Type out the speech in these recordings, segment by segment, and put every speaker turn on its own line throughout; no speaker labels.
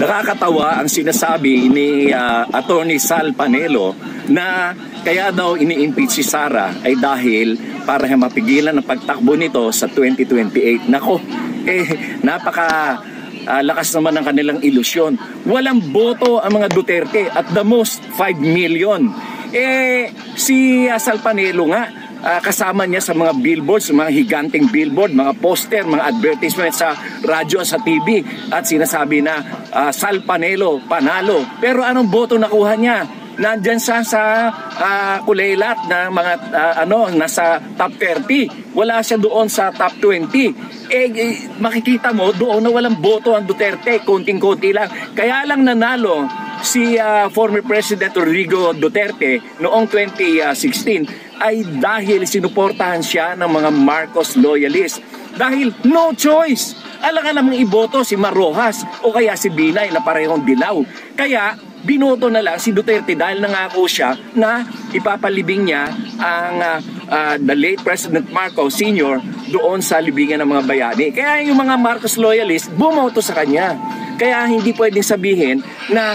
Nakakatawa ang sinasabi ni Attorney Sal Panelo na kaya daw ini-impeach si Sara ay dahil para mapigilan ang pagtakbo nito sa 2028. Nako, napaka lakas naman ng kanilang ilusyon. Walang boto ang mga Duterte at the most 5 million. Si Sal Panelo nga, kasama niya sa mga billboards, mga higanting billboard, mga poster, mga advertisement sa radyo, sa TV, at sinasabi na Sal Panelo, panalo. Pero anong boto nakuha niya? Nandyan sa kulelat na mga nasa top 30. Wala siya doon sa top 20. Makikita mo doon na walang boto ang Duterte, konting-konti lang. Kaya lang nanalo si former President Rodrigo Duterte noong 2016 ay dahil sinuportahan siya ng mga Marcos loyalists. Dahil no choice. Alangan namang iboto si Marrojas o kaya si Binay na parehong dilaw. Kaya binoto na lang si Duterte dahil nangako siya na ipapalibing niya ang the late President Marcos Sr. doon sa libingan ng mga bayani. Kaya yung mga Marcos loyalists bumoto sa kanya. Kaya hindi pwedeng sabihin na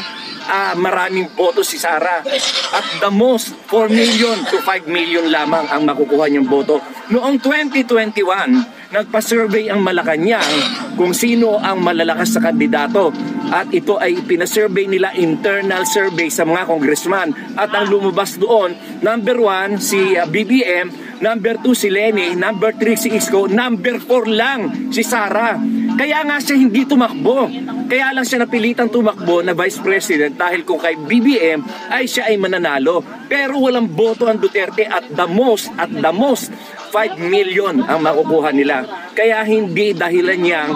maraming boto si Sara. At the most, 4 million to 5 million lamang ang makukuha niyang boto. Noong 2021, nagpa-survey ang Malacanang kung sino ang malalakas sa kandidato. At ito ay pinasurvey nila, internal survey sa mga congressman. At ang lumabas doon, number 1 si BBM, number 2 si Leni, number 3 si Isko, number 4 lang si Sara. Kaya nga siya hindi tumakbo. Kaya lang siya napilitang tumakbo na Vice President dahil kung kay BBM ay siya ay mananalo. Pero walang boto ang Duterte at the most 5 million ang makukuha nila. Kaya hindi dahilan niyang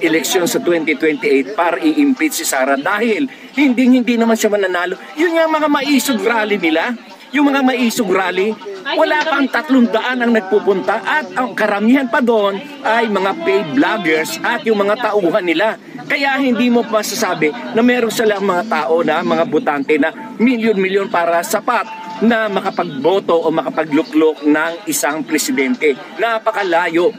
eleksyon sa 2028 para i-impeach si Sara dahil hindi naman siya mananalo. Yun yung mga maisog rally nila. Yung mga maisog rally, wala pang 300 ang nagpupunta at ang karamihan pa doon ay mga paid vloggers at yung mga tauhan nila. Kaya hindi mo masasabi na meron silang mga tao na mga botante na milyon-milyon para sapat na makapagboto o makapagluklok ng isang presidente. Napakalayo.